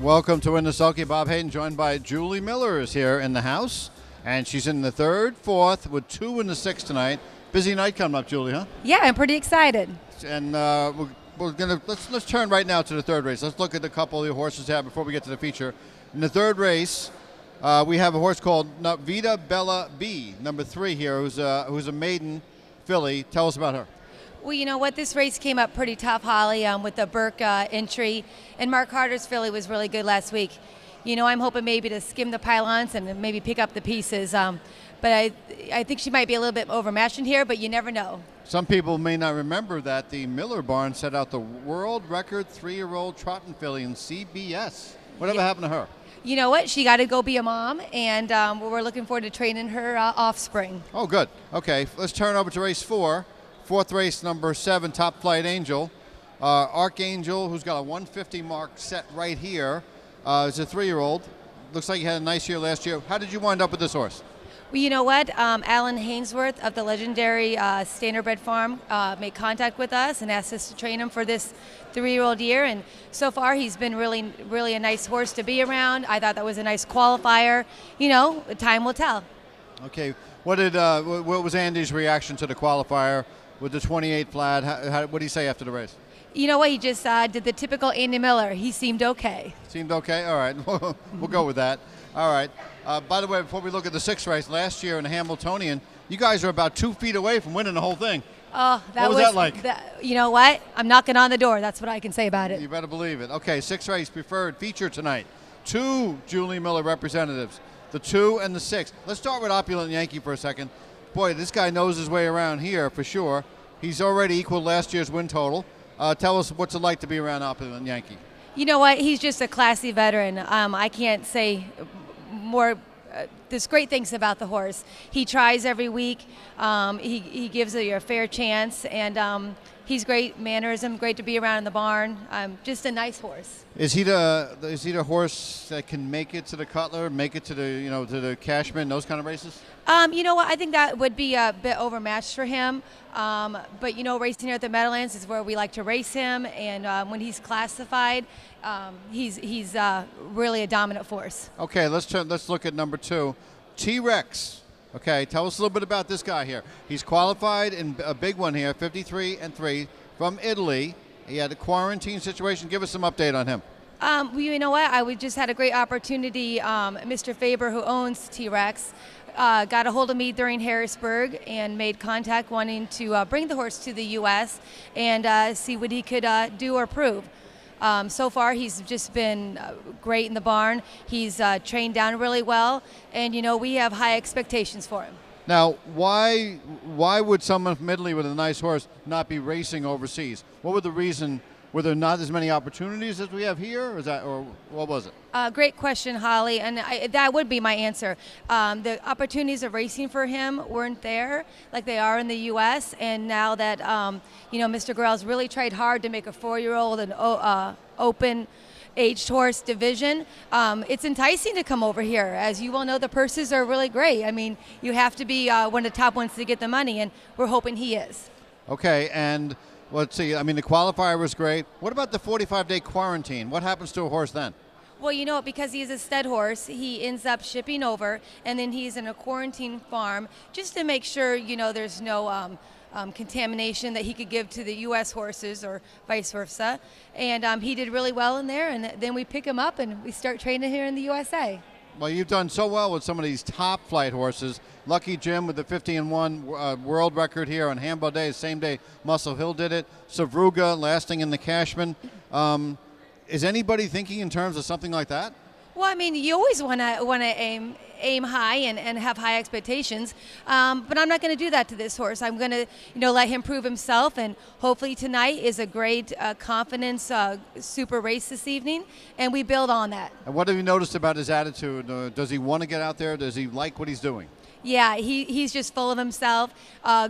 Welcome to Win the Sulky. Bob Hayden, joined by Julie Miller, is here in the house, and she's in the third, fourth, with 2 in the 6th tonight. Busy night coming up, Julie, huh? Yeah, I'm pretty excited. And we're gonna let's turn right now to the third race. Let's look at a couple of the horses here before we get to the feature. In the third race, we have a horse called Vita Bella B, number 3 here, who's a maiden filly. Tell us about her. Well, you know what? This race came up pretty tough, Holly, with the Burke entry. And Mark Carter's filly was really good last week. You know, I'm hoping maybe to skim the pylons and maybe pick up the pieces. But I think she might be a little bit overmatched in here, but you never know. Some people may not remember that the Miller barn set out the world record 3-year-old trotting filly in CBS. Whatever happened to her? You know what? She got to go be a mom, and we're looking forward to training her offspring. Oh, good. Okay, let's turn over to race 4. Fourth race, number 7, Top Flight Angel. Archangel, who's got a 150 mark set right here, is a 3-year-old. Looks like he had a nice year last year. How did you wind up with this horse? Well, you know what? Alan Hainsworth of the legendary Standardbred Farm made contact with us and asked us to train him for this 3-year-old year. And so far, he's been really a nice horse to be around. I thought that was a nice qualifier. You know, time will tell. Okay. What was Andy's reaction to the qualifier with the 28 flat? What did he say after the race? You know what? He just did the typical Andy Miller. He seemed okay. Seemed okay? All right. We'll go with that. All right. By the way, before we look at the 6th race, last year in the Hamiltonian, you guys are about 2 feet away from winning the whole thing. Oh, what was that like? You know what? I'm knocking on the door. That's what I can say about it. You better believe it. Okay, 6th race preferred feature tonight. 2 Julie Miller representatives, the 2 and the 6. Let's start with Opulent Yankee for a second. Boy, this guy knows his way around here for sure. He's already equaled last year's win total. Tell us what's it like to be around Opulent Yankee. You know what? He's just a classy veteran. I can't say more. There's great things about the horse. He tries every week. He gives you a fair chance, and he's great mannerism. Great to be around in the barn. Just a nice horse. Is he the horse that can make it to the Cutler, make it to the Cashman, those kind of races? You know what? I think that would be a bit overmatched for him. But, you know, racing here at the Meadowlands is where we like to race him. And when he's classified, he's really a dominant force. Okay, let's look at number 2, T-Rex. Okay, tell us a little bit about this guy here. He's qualified in a big one here, 53-3 from Italy. He had a quarantine situation. Give us some update on him. Well, you know what? We just had a great opportunity. Mr. Faber, who owns T-Rex, got a hold of me during Harrisburg and made contact wanting to bring the horse to the U.S. and see what he could do or prove. So far, he's just been great in the barn. He's trained down really well, and, you know, we have high expectations for him. Now, why would someone from Italy with a nice horse not be racing overseas? What was the reason? Were there not as many opportunities as we have here, or what was it? Great question, Holly, and that would be my answer. The opportunities of racing for him weren't there like they are in the U.S., and now that you know, Mr. Grell's really tried hard to make a 4-year-old an open-aged horse division, it's enticing to come over here. As you well know, the purses are really great. I mean, you have to be one of the top ones to get the money, and we're hoping he is. Okay, and let's see. I mean, the qualifier was great. What about the 45-day quarantine? What happens to a horse then? Well, you know, because he's a stud horse, he ends up shipping over, and then he's in a quarantine farm just to make sure, you know, there's no contamination that he could give to the U.S. horses or vice versa. And he did really well in there, and then we pick him up and we start training here in the USA. Well, you've done so well with some of these top flight horses. Lucky Jim with the 50-1 world record here on Hambo Day, same day Muscle Hill did it. Savruga lasting in the Cashman. Is anybody thinking in terms of something like that? Well, I mean, you always want to aim high and have high expectations, but I'm not going to do that to this horse. I'm going to, you know, let him prove himself, and hopefully tonight is a great confidence super race this evening, and we build on that. And what have you noticed about his attitude? Does he want to get out there? Does he like what he's doing? Yeah, he's just full of himself,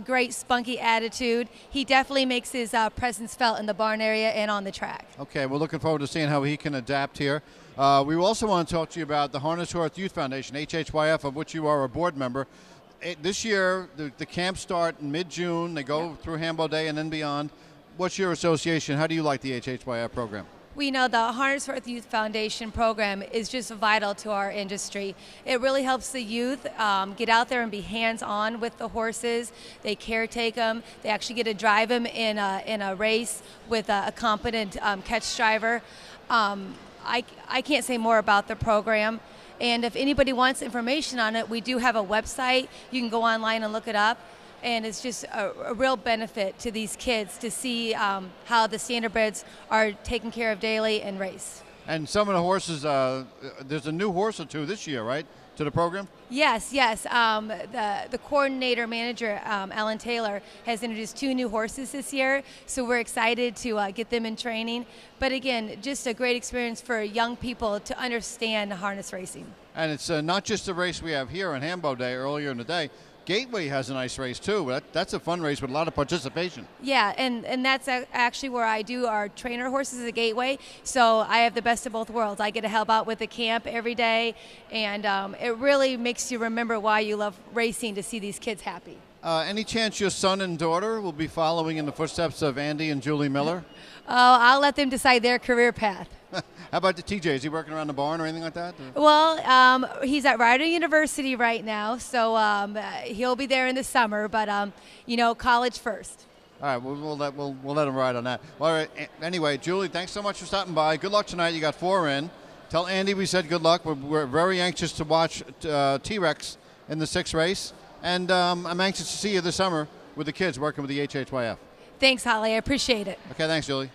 great spunky attitude. He definitely makes his presence felt in the barn area and on the track. Okay, we're looking forward to seeing how he can adapt here. We also want to talk to you about the Harness Horse Youth Foundation, HHYF, of which you are a board member. This year, the camps start in mid-June. They go through Hambo Day and then beyond. What's your association? How do you like the HHYF program? We know the Harness Worth Youth Foundation program is just vital to our industry. It really helps the youth get out there and be hands-on with the horses. They caretake them. They actually get to drive them in a race with a competent catch driver. I can't say more about the program. And if anybody wants information on it, we do have a website. You can go online and look it up. And it's just a real benefit to these kids to see how the standardbreds are taken care of daily and race. And some of the horses, there's a new horse or two this year, right, to the program? Yes. The coordinator manager, Alan Taylor, has introduced 2 new horses this year, so we're excited to get them in training. But again, just a great experience for young people to understand harness racing. And it's not just the race we have here on Hambo Day earlier in the day. Gateway has a nice race too. That's a fun race with a lot of participation. Yeah, and that's actually where I do our trainer horses at Gateway. So I have the best of both worlds. I get to help out with the camp every day, and it really makes you remember why you love racing, to see these kids happy. Any chance your son and daughter will be following in the footsteps of Andy and Julie Miller? Oh, I'll let them decide their career path. How about the TJ? Is he working around the barn or anything like that? Well, he's at Rider University right now, so he'll be there in the summer. But college first. All right, we'll let him ride on that. All right. Anyway, Julie, thanks so much for stopping by. Good luck tonight. You got 4 in. Tell Andy we said good luck. We're very anxious to watch T-Rex in the 6th race, and I'm anxious to see you this summer with the kids working with the HHYF. Thanks, Holly. I appreciate it. Okay, thanks, Julie.